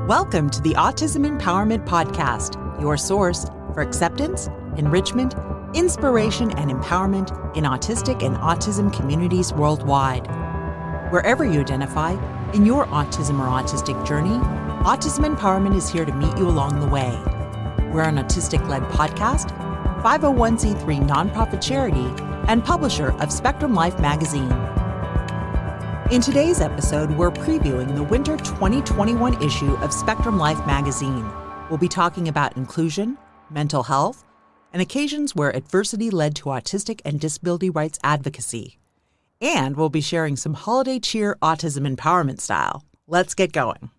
Welcome to the Autism Empowerment Podcast, your source for acceptance, enrichment, inspiration, and empowerment in autistic and autism communities worldwide. Wherever you identify in your autism or autistic journey, Autism Empowerment is here to meet you along the way. We're an autistic-led podcast, 501c3 nonprofit charity, and publisher of Spectrum Life magazine. In today's episode, we're previewing the winter 2021 issue of Spectrum Life magazine. We'll be talking about inclusion, mental health, and occasions where adversity led to autistic and disability rights advocacy. And we'll be sharing some holiday cheer autism empowerment style. Let's get going.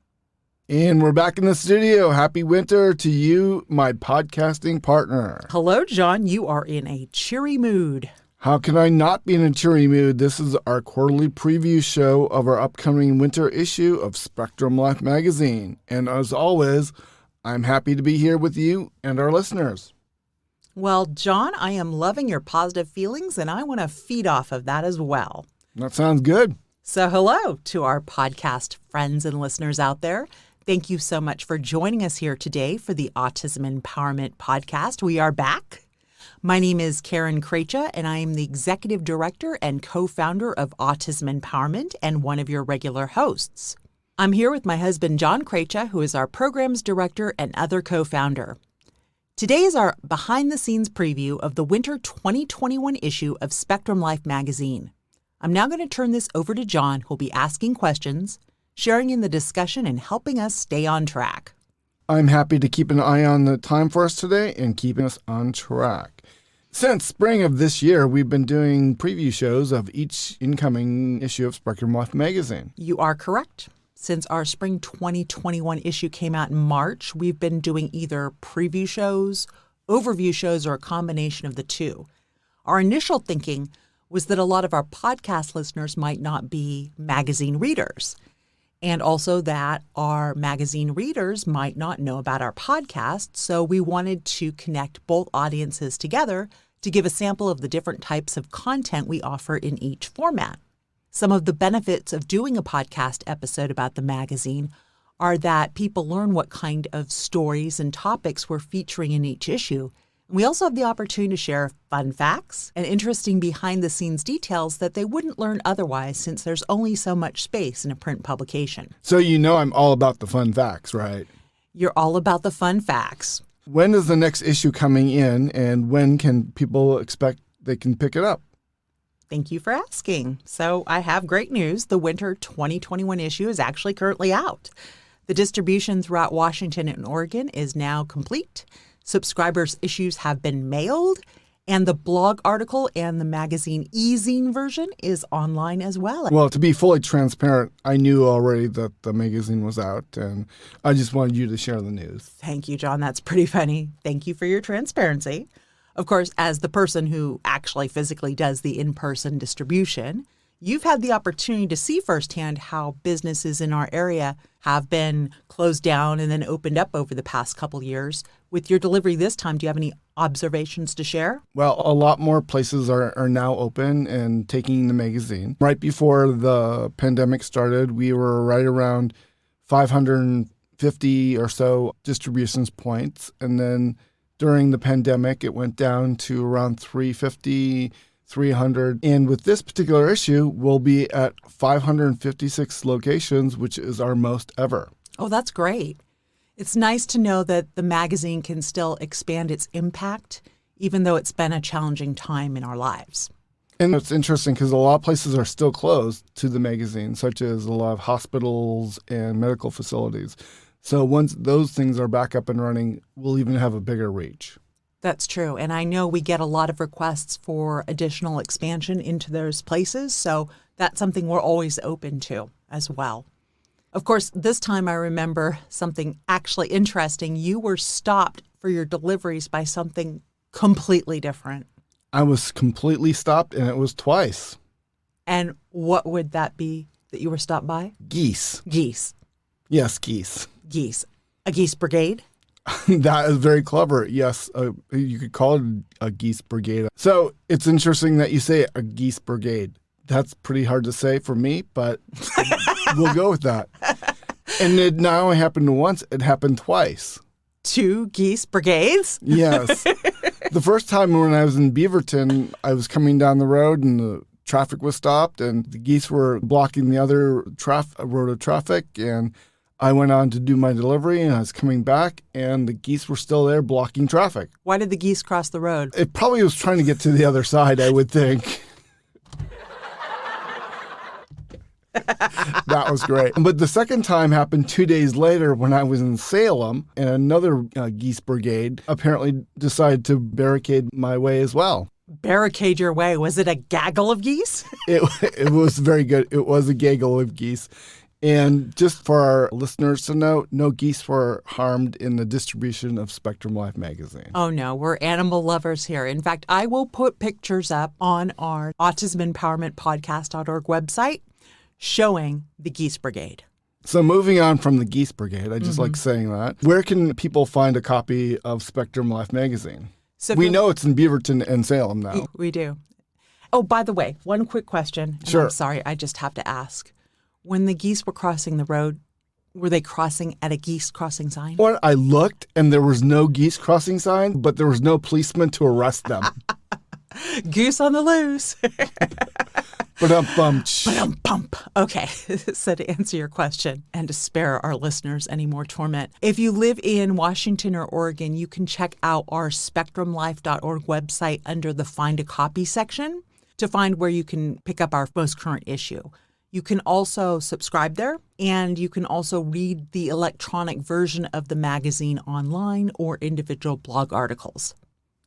And we're back in the studio. Happy winter to you, my podcasting partner. Hello, John. You are in a cheery mood. How can I not be in a cheery mood? This is our quarterly preview show of our upcoming winter issue of Spectrum Life magazine. And as always, I'm happy to be here with you and our listeners. Well, John, I am loving your positive feelings, and I want to feed off of that as well. That sounds good. So hello to our podcast friends and listeners out there. Thank you so much for joining us here today for the Autism Empowerment Podcast. We are back. My name is Karen Krecha, and I am the Executive Director and co-founder of Autism Empowerment and one of your regular hosts. I'm here with my husband, John Krecha, who is our Programs Director and other co-founder. Today is our behind-the-scenes preview of the winter 2021 issue of Spectrum Life magazine. I'm now going to turn this over to John, who'll be asking questions, sharing in the discussion, and helping us stay on track. I'm happy to keep an eye on the time for us today and keeping us on track. Since spring of this year, we've been doing preview shows of each incoming issue of Spectrum Life magazine. You are correct. Since our spring 2021 issue came out in March, we've been doing either preview shows, overview shows, or a combination of the two. Our initial thinking was that a lot of our podcast listeners might not be magazine readers, and also that our magazine readers might not know about our podcast, so we wanted to connect both audiences together to give a sample of the different types of content we offer in each format. Some of the benefits of doing a podcast episode about the magazine are that people learn what kind of stories and topics we're featuring in each issue. And we also have the opportunity to share fun facts and interesting behind-the-scenes details that they wouldn't learn otherwise, since there's only so much space in a print publication. So you know I'm all about the fun facts, right? You're all about the fun facts. When is the next issue coming in, and when can people expect they can pick it up? Thank you for asking. So I have great news. The winter 2021 issue is actually currently out. The distribution throughout Washington and Oregon is now complete. Subscribers' issues have been mailed, and the blog article and the magazine e-zine version is online as well. Well, to be fully transparent, I knew already that the magazine was out, and I just wanted you to share the news. Thank you, John. That's pretty funny. Thank you for your transparency. Of course, as the person who actually physically does the in-person distribution, you've had the opportunity to see firsthand how businesses in our area have been closed down and then opened up over the past couple years. With your delivery this time, do you have any observations to share? Well, a lot more places are now open and taking the magazine. Right before the pandemic started, we were right around 550 or so distributions points. And then during the pandemic, it went down to around 350, 300. And with this particular issue, we'll be at 556 locations, which is our most ever. Oh, that's great. It's nice to know that the magazine can still expand its impact, even though it's been a challenging time in our lives. And it's interesting because a lot of places are still closed to the magazine, such as a lot of hospitals and medical facilities. So once those things are back up and running, we'll even have a bigger reach. That's true. And I know we get a lot of requests for additional expansion into those places. So that's something we're always open to as well. Of course, this time I remember something actually interesting. You were stopped for your deliveries by something completely different. I was completely stopped, and it was twice. And what would that be that you were stopped by? Geese. Geese. Yes, geese. Geese. A geese brigade? That is very clever. Yes, you could call it a geese brigade. So it's interesting that you say a geese brigade. That's pretty hard to say for me, but we'll go with that. And it not only happened once, it happened twice. 2 geese brigades? Yes. The first time when I was in Beaverton, I was coming down the road and the traffic was stopped and the geese were blocking the other road of traffic. And I went on to do my delivery and I was coming back and the geese were still there blocking traffic. Why did the geese cross the road? It probably was trying to get to the other side, I would think. That was great. But the second time happened 2 days later when I was in Salem, and another geese brigade apparently decided to barricade my way as well. Barricade your way. Was it a gaggle of geese? It was very good. It was a gaggle of geese. And just for our listeners to know, no geese were harmed in the distribution of Spectrum Life magazine. Oh, no. We're animal lovers here. In fact, I will put pictures up on our Autism Empowerment podcast.org website showing the Geese Brigade. So moving on from the Geese Brigade, I just like saying that. Where can people find a copy of Spectrum Life magazine? So we know it's in Beaverton and Salem now. We do. Oh, by the way, one quick question. And Sure. I'm sorry, I just have to ask. When the geese were crossing the road, were they crossing at a geese crossing sign? Well, I looked and there was no geese crossing sign, but there was no policeman to arrest them. Goose on the loose. Ba-dum-bum. Okay, so to answer your question and to spare our listeners any more torment, if you live in Washington or Oregon, you can check out our spectrumlife.org website under the Find a Copy section to find where you can pick up our most current issue. You can also subscribe there, and you can also read the electronic version of the magazine online or individual blog articles.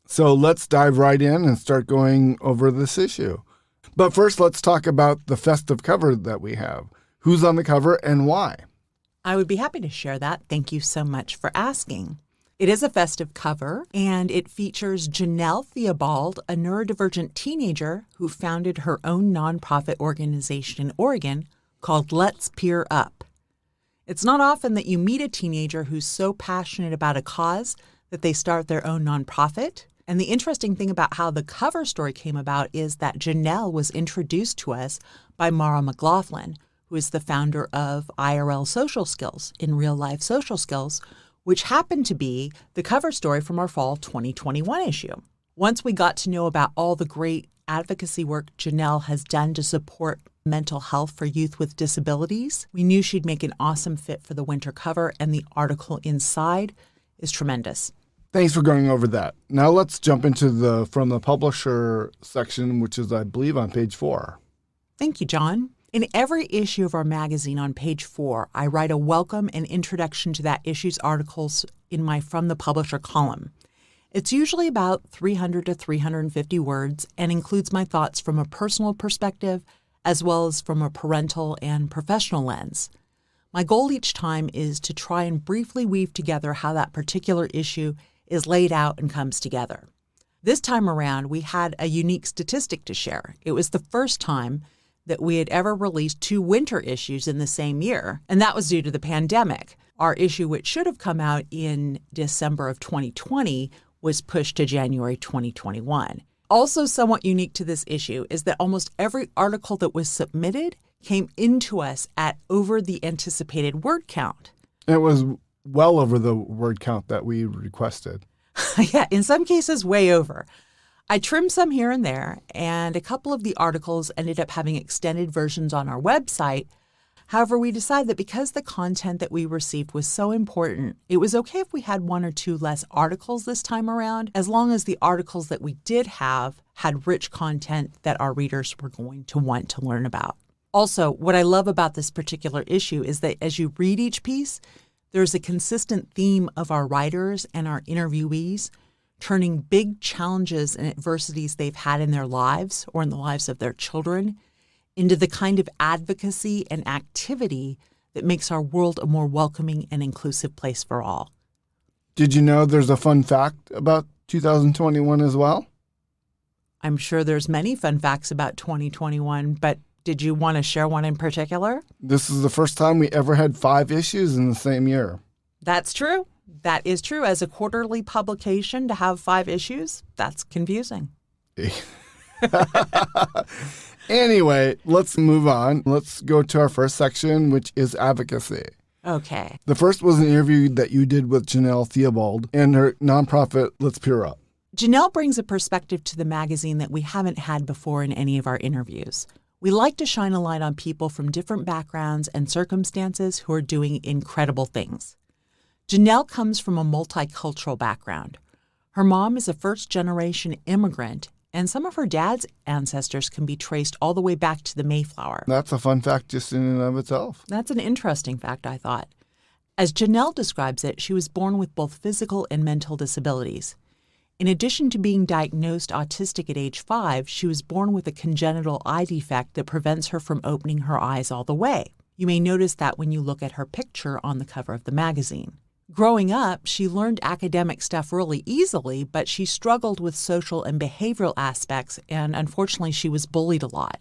So let's dive right in and start going over this issue. But first, let's talk about the festive cover that we have. Who's on the cover and why? I would be happy to share that. Thank you so much for asking. It is a festive cover, and it features Janelle Theobald, a neurodivergent teenager who founded her own nonprofit organization in Oregon called Let's Peer Up. It's not often that you meet a teenager who's so passionate about a cause that they start their own nonprofit. And the interesting thing about how the cover story came about is that Janelle was introduced to us by Mara McLaughlin, who is the founder of IRL Social Skills, in real life social skills, which happened to be the cover story from our fall 2021 issue. Once we got to know about all the great advocacy work Janelle has done to support mental health for youth with disabilities, we knew she'd make an awesome fit for the winter cover, and the article inside is tremendous. Thanks for going over that. Now let's jump into the From the Publisher section, which is, I believe, on page 4. Thank you, John. In every issue of our magazine on page 4, I write a welcome and introduction to that issue's articles in my From the Publisher column. It's usually about 300 to 350 words and includes my thoughts from a personal perspective as well as from a parental and professional lens. My goal each time is to try and briefly weave together how that particular issue is laid out and comes together. This time around, we had a unique statistic to share. It was the first time that we had ever released 2 winter issues in the same year, and that was due to the pandemic. Our issue, which should have come out in December of 2020, was pushed to January 2021. Also somewhat unique to this issue is that almost every article that was submitted came into us at over the anticipated word count. It was well over the word count that we requested. Yeah, in some cases, way over. I trimmed some here and there, and a couple of the articles ended up having extended versions on our website. However, we decided that because the content that we received was so important, it was okay if we had 1 or 2 less articles this time around, as long as the articles that we did have had rich content that our readers were going to want to learn about. Also, what I love about this particular issue is that as you read each piece, there's a consistent theme of our writers and our interviewees turning big challenges and adversities they've had in their lives or in the lives of their children into the kind of advocacy and activity that makes our world a more welcoming and inclusive place for all. Did you know there's a fun fact about 2021 as well? I'm sure there's many fun facts about 2021, but did you want to share one in particular? This is the first time we ever had 5 issues in the same year. That's true. That is true. As a quarterly publication, to have 5 issues, that's confusing. Anyway, let's move on. Let's go to our first section, which is advocacy. Okay. The first was an interview that you did with Jenell Theobald and her nonprofit, Let's Peer Up. Janelle brings a perspective to the magazine that we haven't had before in any of our interviews. We like to shine a light on people from different backgrounds and circumstances who are doing incredible things. Janelle comes from a multicultural background. Her mom is a first-generation immigrant, and some of her dad's ancestors can be traced all the way back to the Mayflower. That's a fun fact just in and of itself. That's an interesting fact, I thought. As Janelle describes it, she was born with both physical and mental disabilities. In addition to being diagnosed autistic at age 5, she was born with a congenital eye defect that prevents her from opening her eyes all the way. You may notice that when you look at her picture on the cover of the magazine. Growing up, she learned academic stuff really easily, but she struggled with social and behavioral aspects, and unfortunately, she was bullied a lot.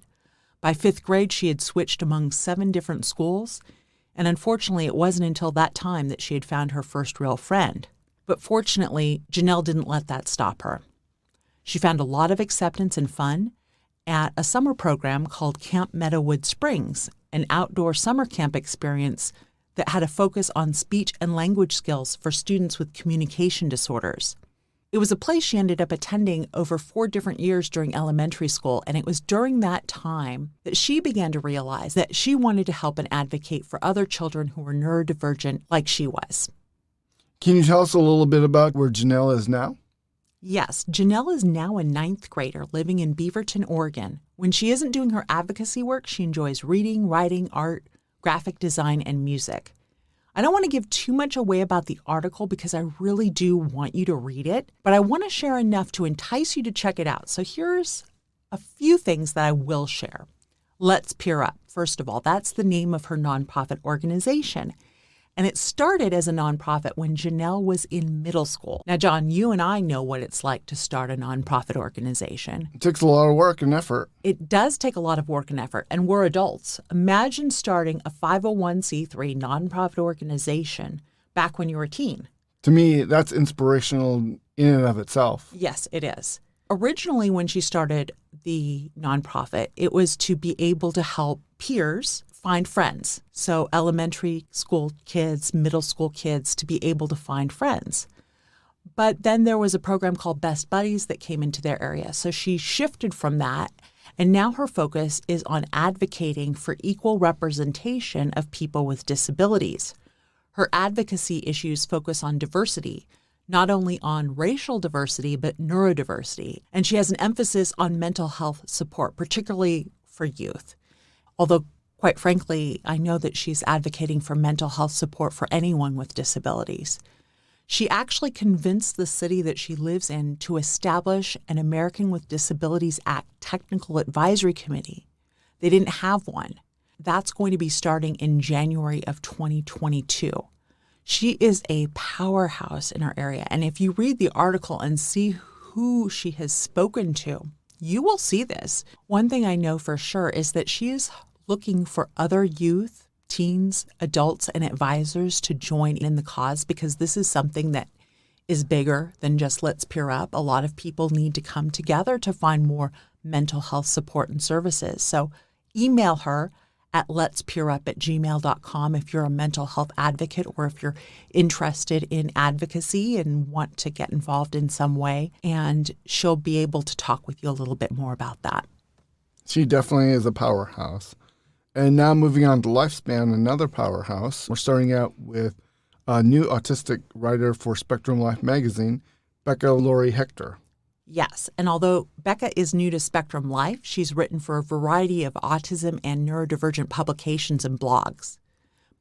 By 5th grade, she had switched among 7 different schools, and unfortunately, it wasn't until that time that she had found her first real friend. But fortunately, Janelle didn't let that stop her. She found a lot of acceptance and fun at a summer program called Camp Meadowood Springs, an outdoor summer camp experience that had a focus on speech and language skills for students with communication disorders. It was a place she ended up attending over 4 different years during elementary school, and it was during that time that she began to realize that she wanted to help and advocate for other children who were neurodivergent like she was. Can you tell us a little bit about where Janelle is now? Yes, Janelle is now a 9th grader living in Beaverton, Oregon. When she isn't doing her advocacy work, she enjoys reading, writing, art, graphic design, and music. I don't want to give too much away about the article because I really do want you to read it, but I want to share enough to entice you to check it out. So here's a few things that I will share. Let's Peer Up. First of all, that's the name of her nonprofit organization. And it started as a nonprofit when Janelle was in middle school. Now, John, you and I know what it's like to start a nonprofit organization. It takes a lot of work and effort. It does take a lot of work and effort, and we're adults. Imagine starting a 501c3 nonprofit organization back when you were a teen. To me, that's inspirational in and of itself. Yes, it is. Originally, when she started the nonprofit, it was to be able to help peers find friends. So elementary school kids, middle school kids, to be able to find friends. But then there was a program called Best Buddies that came into their area. So she shifted from that, and now her focus is on advocating for equal representation of people with disabilities. Her advocacy issues focus on diversity, not only on racial diversity, but neurodiversity. And she has an emphasis on mental health support, particularly for youth. Although, quite frankly, I know that she's advocating for mental health support for anyone with disabilities. She actually convinced the city that she lives in to establish an American with Disabilities Act Technical Advisory Committee. They didn't have one. That's going to be starting in January of 2022. She is a powerhouse in our area. And if you read the article and see who she has spoken to, you will see this. One thing I know for sure is that she is looking for other youth, teens, adults, and advisors to join in the cause, because this is something that is bigger than just Let's Peer Up. A lot of people need to come together to find more mental health support and services. So email her at letspeerup@gmail.com if you're a mental health advocate or if you're interested in advocacy and want to get involved in some way, and she'll be able to talk with you a little bit more about that. She definitely is a powerhouse. And now moving on to Lifespan, another powerhouse. We're starting out with a new autistic writer for Spectrum Life magazine, Becca Laurie Hector. Yes, and although Becca is new to Spectrum Life, she's written for a variety of autism and neurodivergent publications and blogs.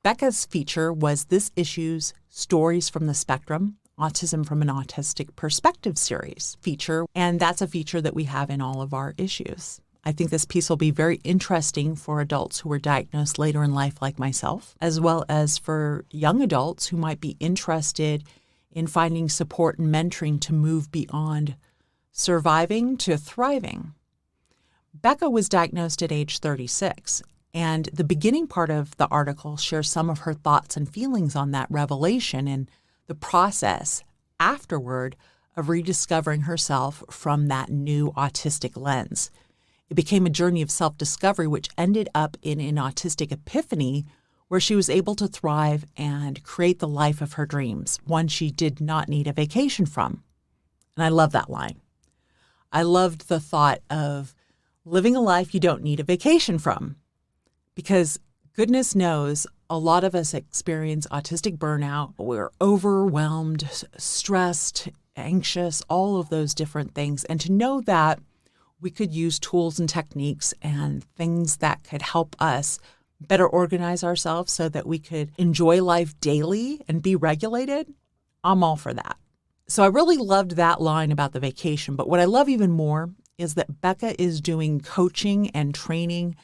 Becca's feature was this issue's Stories from the Spectrum, Autism from an Autistic Perspective series feature, and that's a feature that we have in all of our issues. I think this piece will be very interesting for adults who were diagnosed later in life like myself, as well as for young adults who might be interested in finding support and mentoring to move beyond surviving to thriving. Becca was diagnosed at age 36, and the beginning part of the article shares some of her thoughts and feelings on that revelation and the process afterward of rediscovering herself from that new autistic lens. It became a journey of self-discovery, which ended up in an autistic epiphany where she was able to thrive and create the life of her dreams, one she did not need a vacation from. And I love that line. I loved the thought of living a life you don't need a vacation from, because goodness knows a lot of us experience autistic burnout. We're overwhelmed, stressed, anxious, all of those different things. And to know that we could use tools and techniques and things that could help us better organize ourselves so that we could enjoy life daily and be regulated, I'm all for that. So I really loved that line about the vacation. But what I love even more is that Becca is doing coaching and training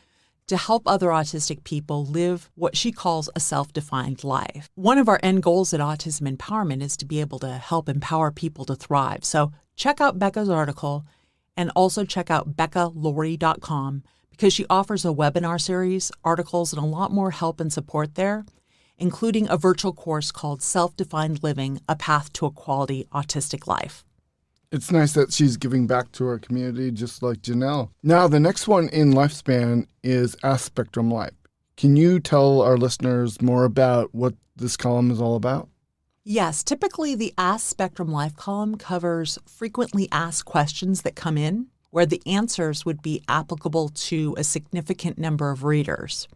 to help other autistic people live what she calls a self-defined life. One of our end goals at Autism Empowerment is to be able to help empower people to thrive. So check out Becca's article and also check out BeccaLaurie.com, because she offers a webinar series, articles, and a lot more help and support there, including a virtual course called Self-Defined Living, A Path to a Quality Autistic Life. It's nice that she's giving back to our community, just like Janelle. Now, the next one in Lifespan is Ask Spectrum Life. Can you tell our listeners more about what this column is all about? Yes, typically the Ask Spectrum Life column covers frequently asked questions that come in, where the answers would be applicable to a significant number of readers.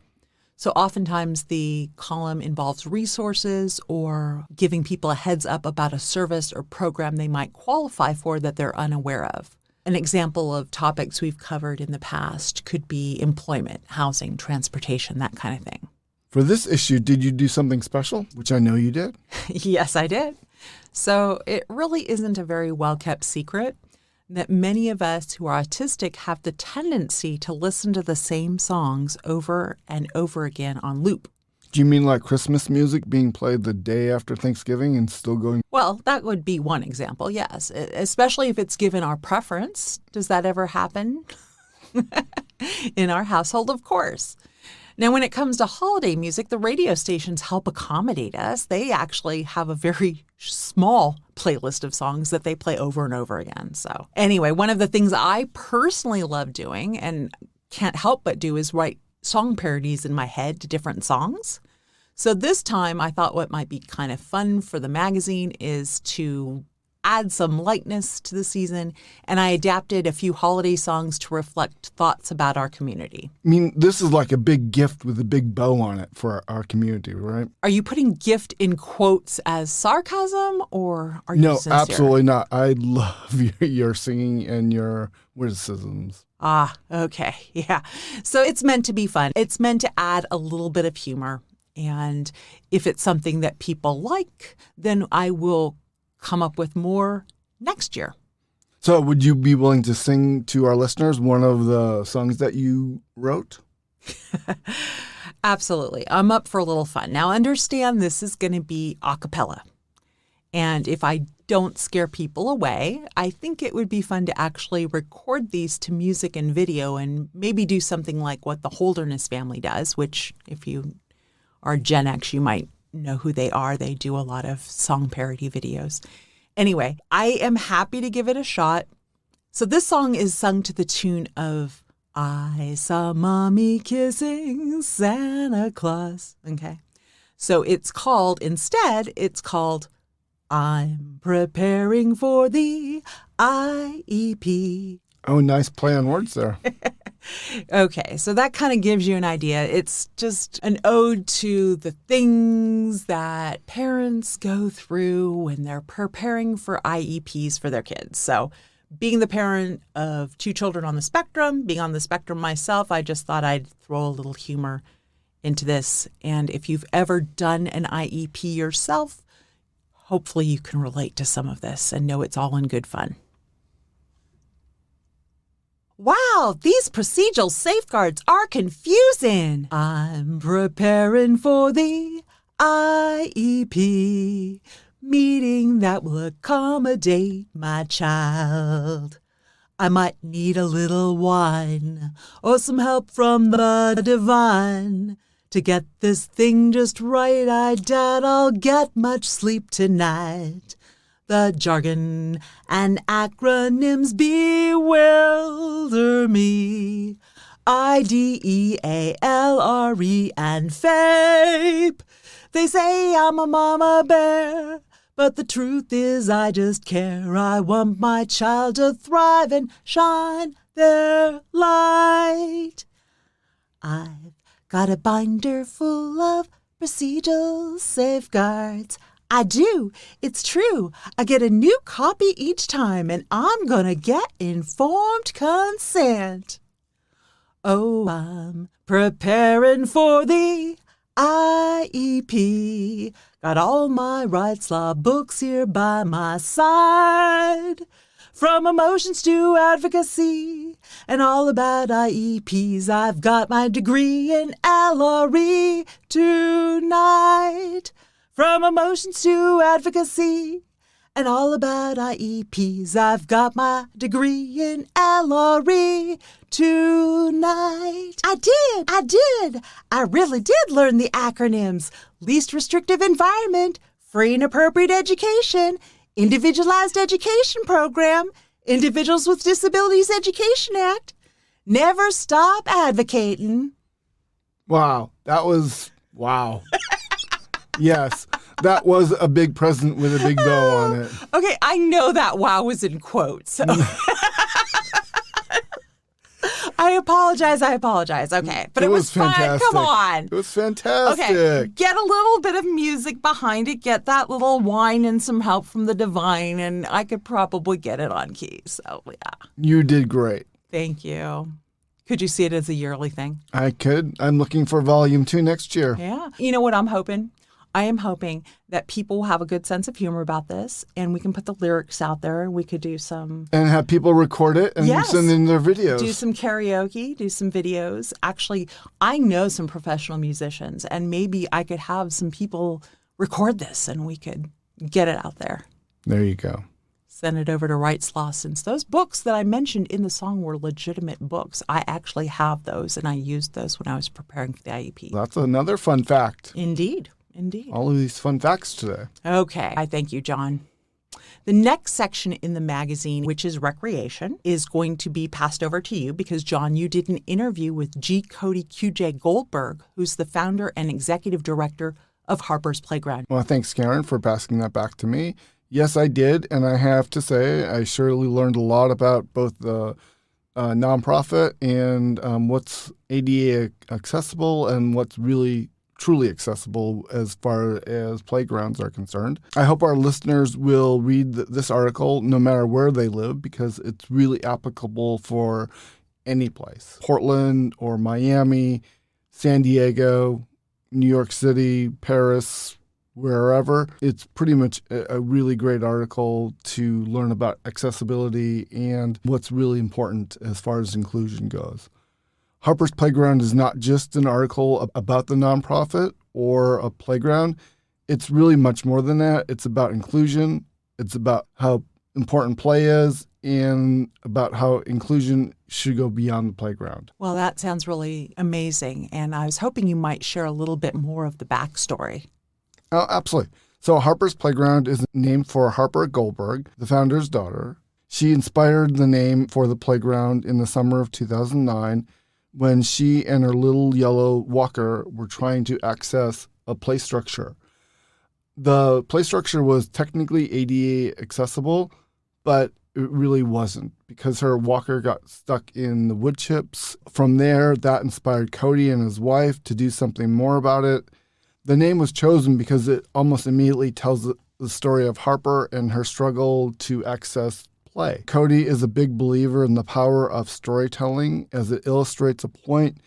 So oftentimes the column involves resources or giving people a heads up about a service or program they might qualify for that they're unaware of. An example of topics we've covered in the past could be employment, housing, transportation, that kind of thing. For this issue, did you do something special, which I know you did? Yes, I did. So it really isn't a very well-kept secret that many of us who are autistic have the tendency to listen to the same songs over and over again on loop. Do you mean like Christmas music being played the day after Thanksgiving and still going? Well, that would be one example, yes, especially if it's given our preference. Does that ever happen? In our household, of course. Now, when it comes to holiday music, the radio stations help accommodate us. They actually have a very small playlist of songs that they play over and over again. So anyway, one of the things I personally love doing and can't help but do is write song parodies in my head to different songs. So this time I thought what might be kind of fun for the magazine is to add some lightness to the season, and I adapted a few holiday songs to reflect thoughts about our community. I mean, this is like a big gift with a big bow on it for our community, right? Are you putting gift in quotes as sarcasm, or are you sincere? No, absolutely not. I love your singing and your witticisms. Ah, okay. Yeah. So it's meant to be fun. It's meant to add a little bit of humor. And if it's something that people like, then I will come up with more next year. So would you be willing to sing to our listeners one of the songs that you wrote? Absolutely. I'm up for a little fun. Now, understand this is going to be a cappella. And if I don't scare people away, I think it would be fun to actually record these to music and video and maybe do something like what the Holderness family does, which if you are Gen X, you might know who they are. They do a lot of song parody videos. Anyway, I am happy to give it a shot. So this song is sung to the tune of I Saw Mommy Kissing Santa Claus. Okay. So it's called I'm Preparing for the IEP. Oh, nice play on words there. Okay, so that kind of gives you an idea. It's just an ode to the things that parents go through when they're preparing for IEPs for their kids. So being the parent of two children on the spectrum, being on the spectrum myself, I just thought I'd throw a little humor into this. And if you've ever done an IEP yourself, hopefully you can relate to some of this and know it's all in good fun. Wow, these procedural safeguards are confusing. I'm preparing for the IEP, meeting that will accommodate my child. I might need a little wine or some help from the divine. To get this thing just right, I doubt I'll get much sleep tonight. The jargon and acronyms bewilder me. IDEALRE and FAPE. They say I'm a mama bear, but the truth is I just care. I want my child to thrive and shine their light. I've got a binder full of procedural safeguards. I do. It's true. I get a new copy each time, and I'm going to get informed consent. Oh, I'm preparing for the IEP. Got all my rights law books here by my side. From emotions to advocacy and all about IEPs. I've got my degree in LRE tonight. From emotions to advocacy and all about IEPs. I've got my degree in LRE tonight. I did. I really did learn the acronyms. Least restrictive environment, free and appropriate education, individualized education program, Individuals with Disabilities Education Act. Never stop advocating. Wow. Wow. Yes. That was a big present with a big bow on it. Okay, I know that wow was in quotes. So. I apologize. Okay, but it was fun. Come on. It was fantastic. Okay, get a little bit of music behind it. Get that little whine and some help from the divine, and I could probably get it on key. So, yeah. You did great. Thank you. Could you see it as a yearly thing? I could. I'm looking for volume 2 next year. Yeah. You know what I'm hoping? I am hoping that people will have a good sense of humor about this, and we can put the lyrics out there. We could do some... And have people record it and send in their videos. Do some karaoke, do some videos. Actually, I know some professional musicians, and maybe I could have some people record this, and we could get it out there. There you go. Send it over to Rights Law. Since those books that I mentioned in the song were legitimate books, I actually have those, and I used those when I was preparing for the IEP. That's another fun fact. Indeed. All of these fun facts today. Okay. I thank you, John. The next section in the magazine, which is recreation, is going to be passed over to you because, John, you did an interview with G. Cody QJ Goldberg, who's the founder and executive director of Harper's Playground. Well, thanks, Karen, for passing that back to me. Yes, I did. And I have to say, I surely learned a lot about both the nonprofit and what's ADA accessible and what's really truly accessible as far as playgrounds are concerned. I hope our listeners will read this article no matter where they live because it's really applicable for any place. Portland or Miami, San Diego, New York City, Paris, wherever. It's pretty much a really great article to learn about accessibility and what's really important as far as inclusion goes. Harper's Playground is not just an article about the nonprofit or a playground. It's really much more than that. It's about inclusion. It's about how important play is and about how inclusion should go beyond the playground. Well, that sounds really amazing. And I was hoping you might share a little bit more of the backstory. Oh, absolutely. So Harper's Playground is named for Harper Goldberg, the founder's daughter. She inspired the name for the playground in the summer of 2009 when she and her little yellow walker were trying to access a play structure. The play structure was technically ADA accessible, but it really wasn't because her walker got stuck in the wood chips. From there, that inspired Cody and his wife to do something more about it. The name was chosen because it almost immediately tells the story of Harper and her struggle to access play. Cody is a big believer in the power of storytelling as it illustrates a point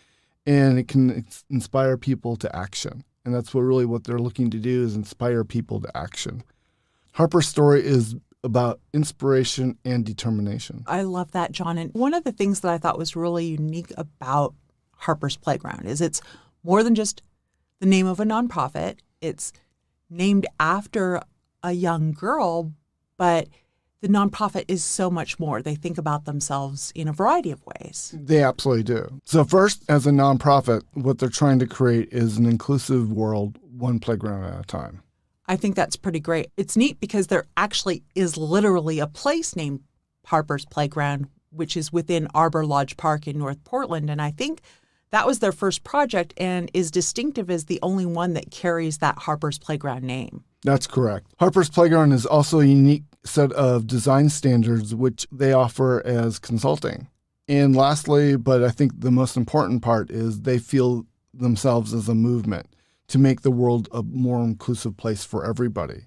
and it can inspire people to action. And that's what they're looking to do is inspire people to action. Harper's story is about inspiration and determination. I love that, John. And one of the things that I thought was really unique about Harper's Playground is it's more than just the name of a nonprofit. It's named after a young girl, but the nonprofit is so much more. They think about themselves in a variety of ways. They absolutely do. So first, as a nonprofit, what they're trying to create is an inclusive world, one playground at a time. I think that's pretty great. It's neat because there actually is literally a place named Harper's Playground which is within Arbor Lodge Park in North Portland. And I think that was their first project and is distinctive as the only one that carries that Harper's Playground name. That's correct. Harper's Playground is also a unique set of design standards which they offer as consulting. And lastly, but I think the most important part is they feel themselves as a movement to make the world a more inclusive place for everybody.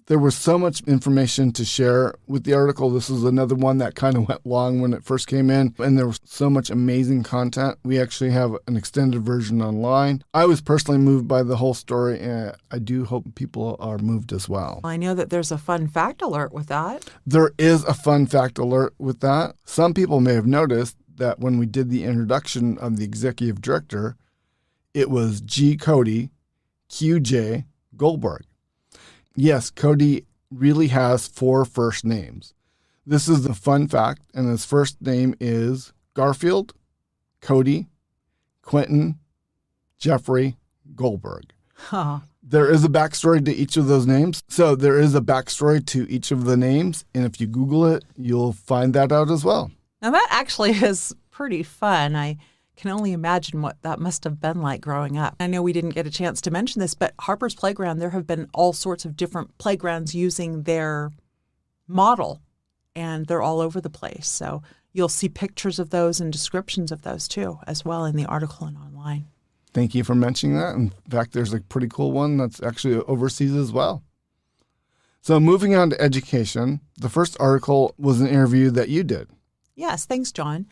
There was so much information to share with the article. This is another one that kind of went long when it first came in, and there was so much amazing content. We actually have an extended version online. I was personally moved by the whole story, and I do hope people are moved as well. I know that there's a fun fact alert with that. There is a fun fact alert with that. Some people may have noticed that when we did the introduction of the executive director, it was G. Cody, QJ Goldberg. Yes, Cody really has 4 first names. This is the fun fact, and his first name is Garfield, Cody, Quentin, Jeffrey Goldberg. Huh. There is a backstory to each of those names. So there is a backstory to each of the names, and if you Google it, you'll find that out as well. Now that actually is pretty fun. I can only imagine what that must have been like growing up. I know we didn't get a chance to mention this, but Harper's Playground, there have been all sorts of different playgrounds using their model, and they're all over the place. So you'll see pictures of those and descriptions of those too, as well in the article and online. Thank you for mentioning that. In fact, there's a pretty cool one that's actually overseas as well. So moving on to education, the first article was an interview that you did. Yes, thanks, John.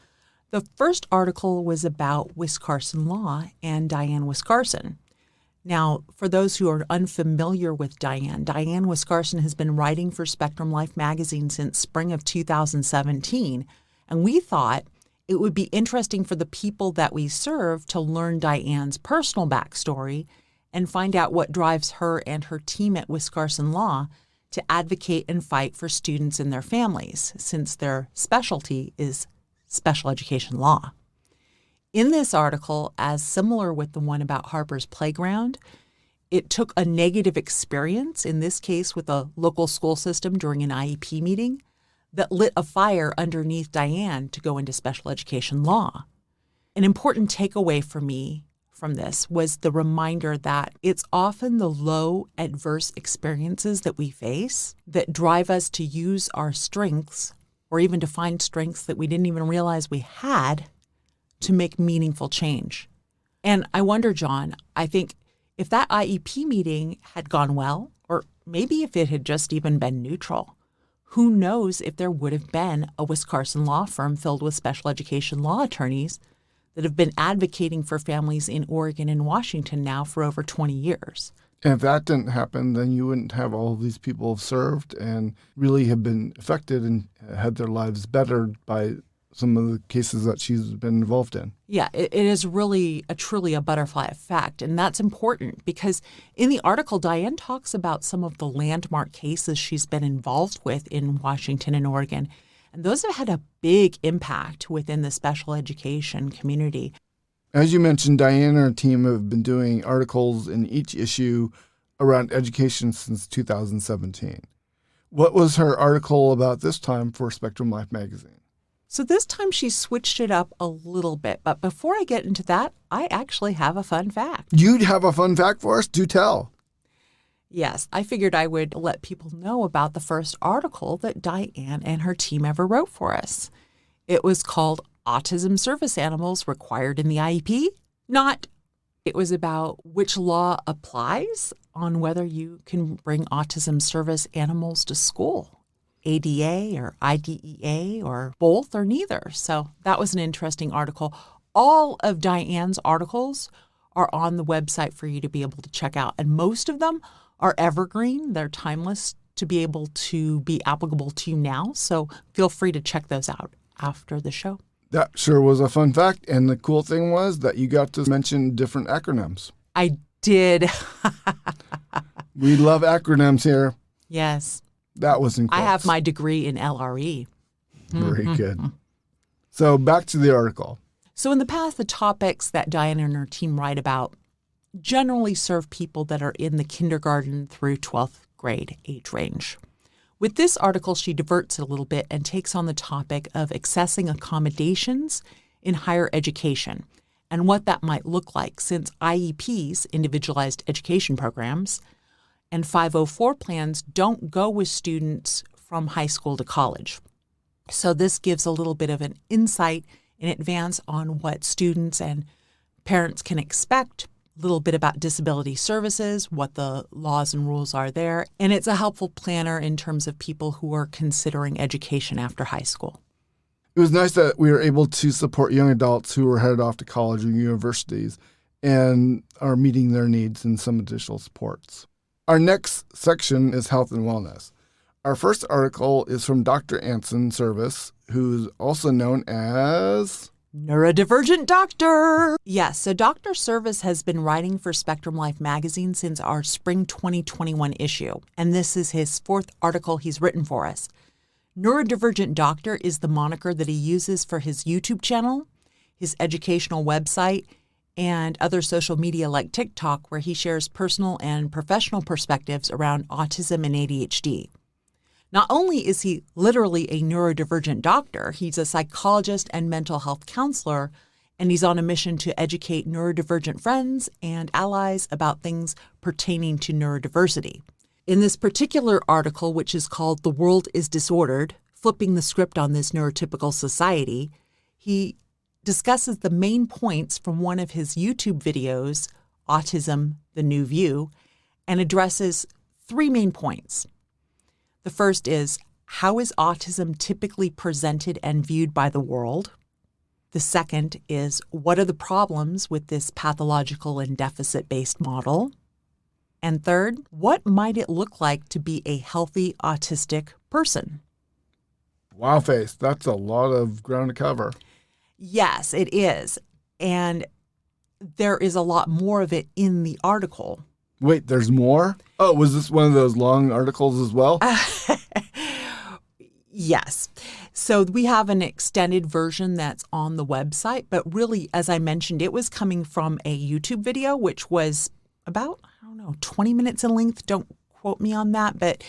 The first article was about Wiscarson Law and Diane Wiscarson. Now, for those who are unfamiliar with Diane Wiscarson has been writing for Spectrum Life magazine since spring of 2017, and we thought it would be interesting for the people that we serve to learn Diane's personal backstory and find out what drives her and her team at Wiscarson Law to advocate and fight for students and their families, since their specialty is special education law. In this article, as similar with the one about Harper's Playground, it took a negative experience, in this case with a local school system during an IEP meeting, that lit a fire underneath Diane to go into special education law. An important takeaway for me from this was the reminder that it's often the low adverse experiences that we face that drive us to use our strengths, or even to find strengths that we didn't even realize we had, to make meaningful change. And I wonder, John, I think if that IEP meeting had gone well, or maybe if it had just even been neutral, who knows if there would have been a Wiscarson law firm filled with special education law attorneys that have been advocating for families in Oregon and Washington now for over 20 years. And if that didn't happen, then you wouldn't have all of these people served and really have been affected and had their lives bettered by some of the cases that she's been involved in. Yeah, it is really truly a butterfly effect. And that's important because in the article, Diane talks about some of the landmark cases she's been involved with in Washington and Oregon. And those have had a big impact within the special education community. As you mentioned, Diane and her team have been doing articles in each issue around education since 2017. What was her article about this time for Spectrum Life magazine? So this time she switched it up a little bit. But before I get into that, I actually have a fun fact. You'd have a fun fact for us? Do tell. Yes, I figured I would let people know about the first article that Diane and her team ever wrote for us. It was called Autism Service Animals Required in the IEP? Not. It was about which law applies on whether you can bring autism service animals to school. ADA or IDEA or both or neither. So that was an interesting article. All of Diane's articles are on the website for you to be able to check out. And most of them are evergreen. They're timeless to be able to be applicable to you now. So feel free to check those out after the show. That sure was a fun fact. And the cool thing was that you got to mention different acronyms. I did. We love acronyms here. Yes. That was incredible. I have my degree in LRE. Very good. So back to the article. So in the past, the topics that Diane and her team write about generally serve people that are in the kindergarten through 12th grade age range. With this article, she diverts it a little bit and takes on the topic of accessing accommodations in higher education and what that might look like, since IEPs, individualized education programs, and 504 plans don't go with students from high school to college. So this gives a little bit of an insight in advance on what students and parents can expect, a little bit about disability services, what the laws and rules are there, and it's a helpful planner in terms of people who are considering education after high school. It was nice that we were able to support young adults who were headed off to college or universities and are meeting their needs and some additional supports. Our next section is health and wellness. Our first article is from Dr. Anson Service, who's also known as Neurodivergent Doctor. Yes, so Dr. Service has been writing for Spectrum Life magazine since our spring 2021 issue, and this is his fourth article he's written for us. Neurodivergent Doctor is the moniker that he uses for his YouTube channel, his educational website, and other social media like TikTok, where he shares personal and professional perspectives around autism and ADHD. Not only is he literally a neurodivergent doctor, he's a psychologist and mental health counselor, and he's on a mission to educate neurodivergent friends and allies about things pertaining to neurodiversity. In this particular article, which is called "The World is Disordered, Flipping the Script on This Neurotypical Society," he discusses the main points from one of his YouTube videos, Autism, the New View, and addresses three main points. The first is, how is autism typically presented and viewed by the world? The second is, what are the problems with this pathological and deficit-based model? And third, what might it look like to be a healthy autistic person? Wow, Face, that's a lot of ground to cover. Yes, it is. And there is a lot more of it in the article. Wait, there's more? Oh, was this one of those long articles as well? Yes. So we have an extended version that's on the website, but really, as I mentioned, it was coming from a YouTube video, which was about, 20 minutes in length. Don't quote me on that, but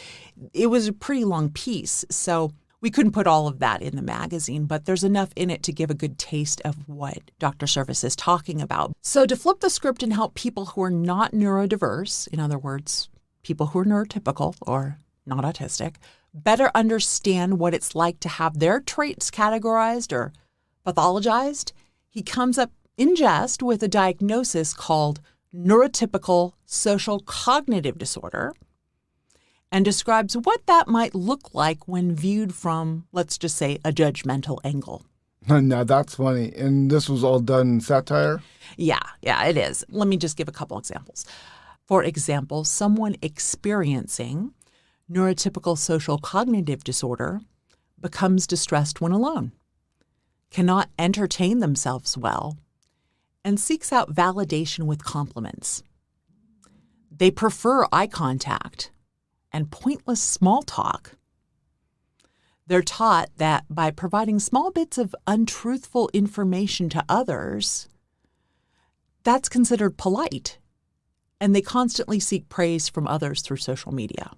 it was a pretty long piece. So we couldn't put all of that in the magazine, but there's enough in it to give a good taste of what Dr. Service is talking about. So to flip the script and help people who are not neurodiverse, in other words, people who are neurotypical or not autistic, better understand what it's like to have their traits categorized or pathologized, he comes up in jest with a diagnosis called neurotypical social cognitive disorder, and describes what that might look like when viewed from, let's just say, a judgmental angle. Now, that's funny. And this was all done in satire? Yeah, it is. Let me just give a couple examples. For example, someone experiencing neurotypical social cognitive disorder becomes distressed when alone, cannot entertain themselves well, and seeks out validation with compliments. They prefer eye contact and pointless small talk. They're taught that by providing small bits of untruthful information to others, that's considered polite, and they constantly seek praise from others through social media.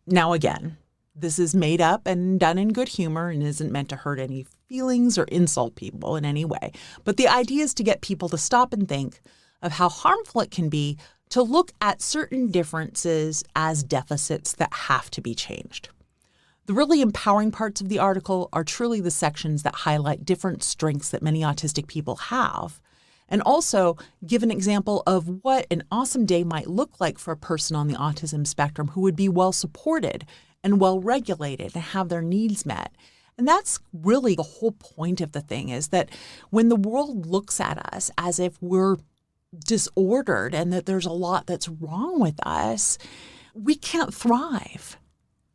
Now again, this is made up and done in good humor and isn't meant to hurt any feelings or insult people in any way. But the idea is to get people to stop and think of how harmful it can be to look at certain differences as deficits that have to be changed. The really empowering parts of the article are truly the sections that highlight different strengths that many autistic people have, and also give an example of what an awesome day might look like for a person on the autism spectrum who would be well supported and well regulated and have their needs met. And that's really the whole point of the thing, is that when the world looks at us as if we're disordered and that there's a lot that's wrong with us, we can't thrive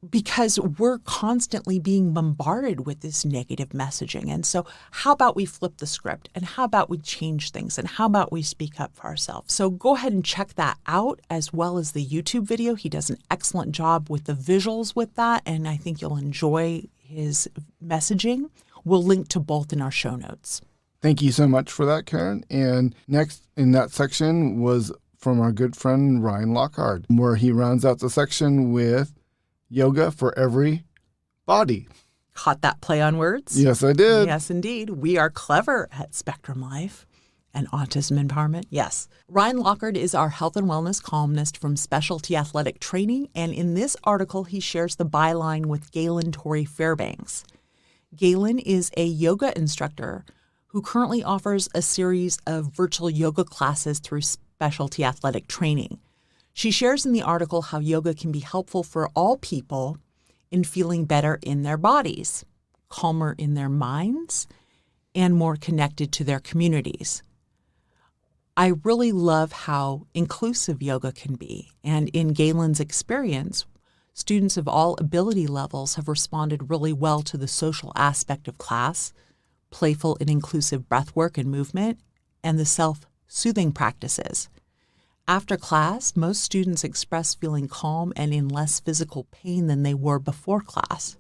because we're constantly being bombarded with this negative messaging. And so how about we flip the script, and how about we change things, and how about we speak up for ourselves? So go ahead and check that out, as well as the YouTube video. He does an excellent job with the visuals with that, and I think you'll enjoy his messaging. We'll link to both in our show notes. Thank you so much for that, Karen. And next in that section was from our good friend Ryan Lockhart, where he rounds out the section with yoga for every body. Caught that play on words? Yes, I did. Yes, indeed. We are clever at Spectrum Life and Autism Empowerment. Yes. Ryan Lockard is our health and wellness columnist from Specialty Athletic Training, and in this article, he shares the byline with Galen Torrey Fairbanks. Galen is a yoga instructor who currently offers a series of virtual yoga classes through Specialty Athletic Training. She shares in the article how yoga can be helpful for all people in feeling better in their bodies, calmer in their minds, and more connected to their communities. I really love how inclusive yoga can be, and in Galen's experience, students of all ability levels have responded really well to the social aspect of class, playful and inclusive breathwork and movement, and the self-soothing practices. After class, most students express feeling calm and in less physical pain than they were before class.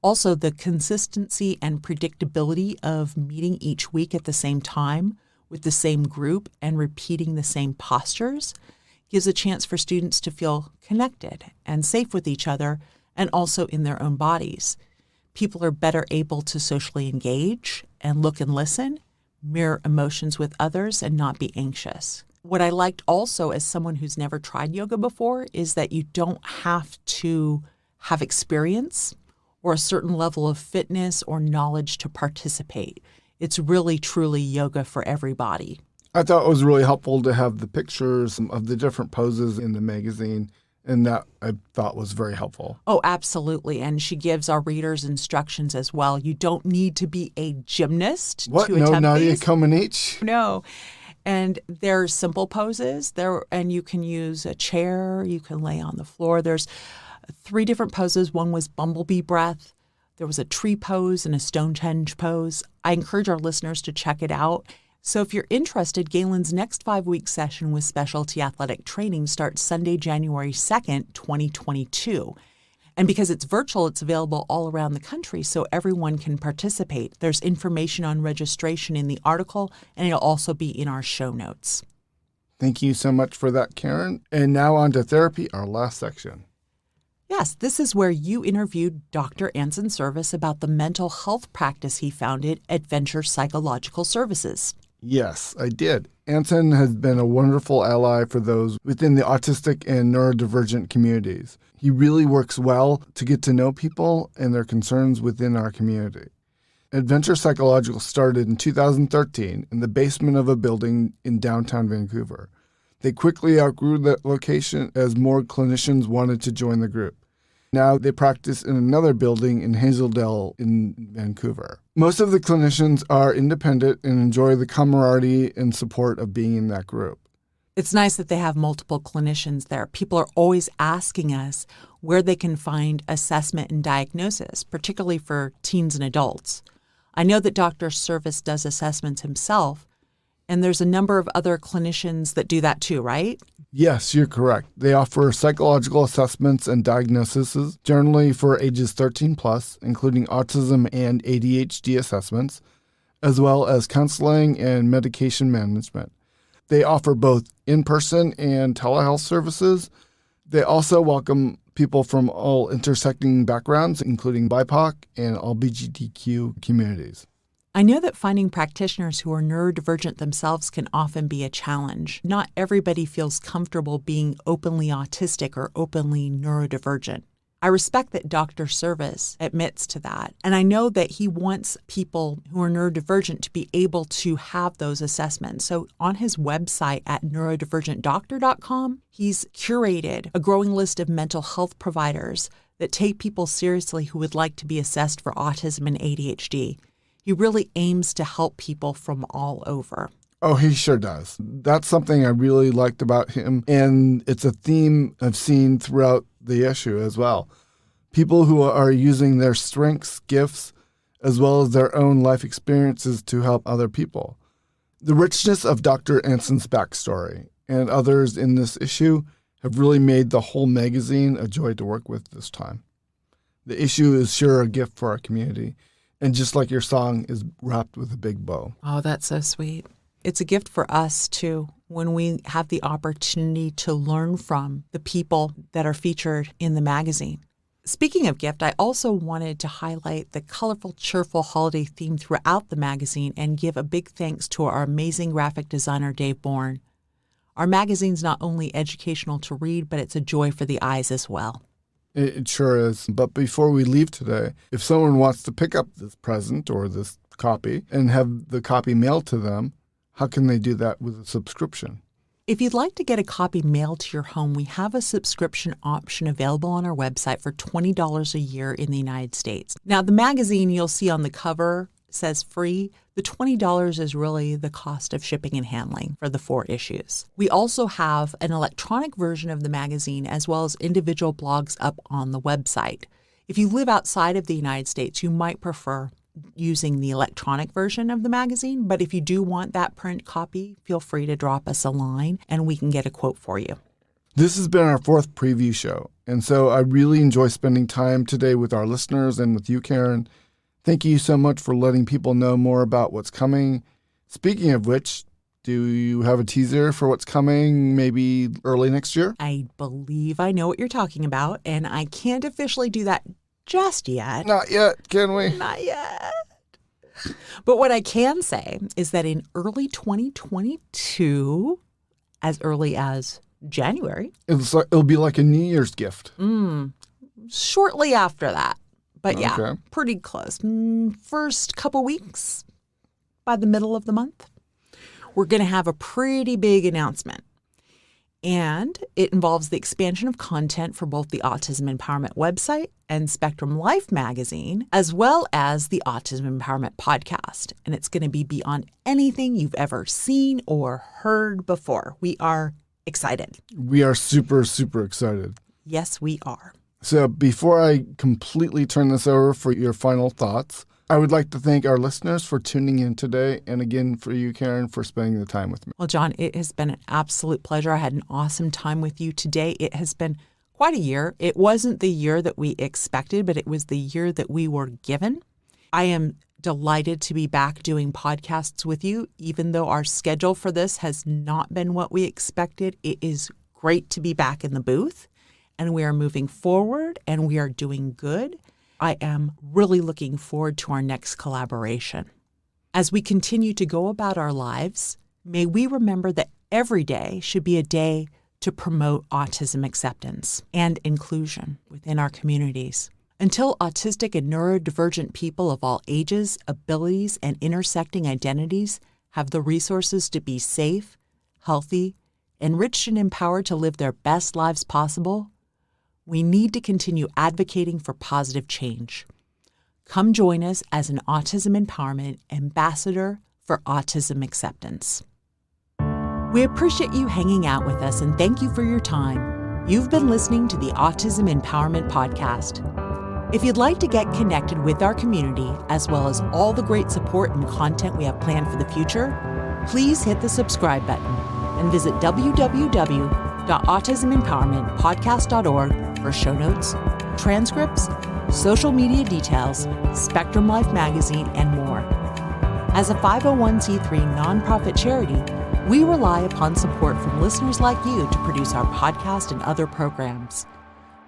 Also, the consistency and predictability of meeting each week at the same time with the same group and repeating the same postures gives a chance for students to feel connected and safe with each other and also in their own bodies. People are better able to socially engage and look and listen, mirror emotions with others, and not be anxious. What I liked also as someone who's never tried yoga before is that you don't have to have experience or a certain level of fitness or knowledge to participate. It's really, truly yoga for everybody. I thought it was really helpful to have the pictures of the different poses in the magazine, and that I thought was very helpful. Oh, absolutely. And she gives our readers instructions as well. You don't need to be a gymnast What? to No, attempt Nadia these. Comaneci? No. And there's simple poses there, and you can use a chair, you can lay on the floor. There's 3 different poses. One was bumblebee breath. There was a tree pose and a Stonehenge pose. I encourage our listeners to check it out. So if you're interested, Galen's next 5-week session with Specialty Athletic Training starts Sunday, January 2nd, 2022. And because it's virtual, it's available all around the country, so everyone can participate. There's information on registration in the article, and it'll also be in our show notes. Thank you so much for that, Karen. And now on to therapy, our last section. Yes, this is where you interviewed Dr. Anson Service about the mental health practice he founded, Adventure Psychological Services. Yes, I did. Anson has been a wonderful ally for those within the autistic and neurodivergent communities. He really works well to get to know people and their concerns within our community. Adventure Psychological started in 2013 in the basement of a building in downtown Vancouver. They quickly outgrew that location as more clinicians wanted to join the group. Now they practice in another building in Hazeldale in Vancouver. Most of the clinicians are independent and enjoy the camaraderie and support of being in that group. It's nice that they have multiple clinicians there. People are always asking us where they can find assessment and diagnosis, particularly for teens and adults. I know that Dr. Service does assessments himself, and there's a number of other clinicians that do that too, right? Yes, you're correct. They offer psychological assessments and diagnoses, generally for ages 13 plus, including autism and ADHD assessments, as well as counseling and medication management. They offer both in-person and telehealth services. They also welcome people from all intersecting backgrounds, including BIPOC and LGBTQ communities. I know that finding practitioners who are neurodivergent themselves can often be a challenge. Not everybody feels comfortable being openly autistic or openly neurodivergent. I respect that Dr. Service admits to that. And I know that he wants people who are neurodivergent to be able to have those assessments. So on his website at neurodivergentdoctor.com, he's curated a growing list of mental health providers that take people seriously who would like to be assessed for autism and ADHD. He really aims to help people from all over. Oh, he sure does. That's something I really liked about him, and it's a theme I've seen throughout the issue as well. People who are using their strengths, gifts, as well as their own life experiences to help other people. The richness of Dr. Anson's backstory and others in this issue have really made the whole magazine a joy to work with this time. The issue is sure a gift for our community, and just like your song is wrapped with a big bow. Oh, that's so sweet. It's a gift for us, too, when we have the opportunity to learn from the people that are featured in the magazine. Speaking of gift, I also wanted to highlight the colorful, cheerful holiday theme throughout the magazine and give a big thanks to our amazing graphic designer, Dave Bourne. Our magazine's not only educational to read, but it's a joy for the eyes as well. It sure is. But before we leave today, if someone wants to pick up this present or this copy and have the copy mailed to them, how can they do that with a subscription? If you'd like to get a copy mailed to your home, we have a subscription option available on our website for $20 a year in the United States. Now, the magazine you'll see on the cover says free. The $20 is really the cost of shipping and handling for the 4 issues. We also have an electronic version of the magazine as well as individual blogs up on the website. If you live outside of the United States, you might prefer using the electronic version of the magazine, but if you do want that print copy, feel free to drop us a line and we can get a quote for you. This has been our 4th preview show, and so I really enjoy spending time today with our listeners and with you, Karen. Thank you so much for letting people know more about what's coming. Speaking of which, do you have a teaser for what's coming maybe early next year? I believe I know what you're talking about, and I can't officially do that just yet. Not yet, can we? Not yet. But what I can say is that in early 2022, as early as January. It'll be like a New Year's gift. Shortly after that. But yeah, Okay. pretty close. First couple weeks, by the middle of the month, we're going to have a pretty big announcement. And it involves the expansion of content for both the Autism Empowerment website and Spectrum Life magazine, as well as the Autism Empowerment podcast. And it's going to be beyond anything you've ever seen or heard before. We are excited. We are super, super excited. Yes, we are. So before I completely turn this over for your final thoughts, I would like to thank our listeners for tuning in today. And again, for you, Karen, for spending the time with me. Well, John, it has been an absolute pleasure. I had an awesome time with you today. It has been quite a year. It wasn't the year that we expected, but it was the year that we were given. I am delighted to be back doing podcasts with you, even though our schedule for this has not been what we expected. It is great to be back in the booth, and we are moving forward, and we are doing good. I am really looking forward to our next collaboration. As we continue to go about our lives, may we remember that every day should be a day to promote autism acceptance and inclusion within our communities. Until autistic and neurodivergent people of all ages, abilities, and intersecting identities have the resources to be safe, healthy, enriched, and empowered to live their best lives possible, we need to continue advocating for positive change. Come join us as an Autism Empowerment Ambassador for Autism Acceptance. We appreciate you hanging out with us and thank you for your time. You've been listening to the Autism Empowerment Podcast. If you'd like to get connected with our community, as well as all the great support and content we have planned for the future, please hit the subscribe button and visit www.autismempowermentpodcast.org for show notes, transcripts, social media details, Spectrum Life magazine, and more. As a 501c3 nonprofit charity, we rely upon support from listeners like you to produce our podcast and other programs.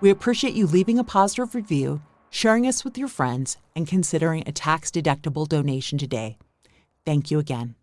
We appreciate you leaving a positive review, sharing us with your friends, and considering a tax-deductible donation today. Thank you again.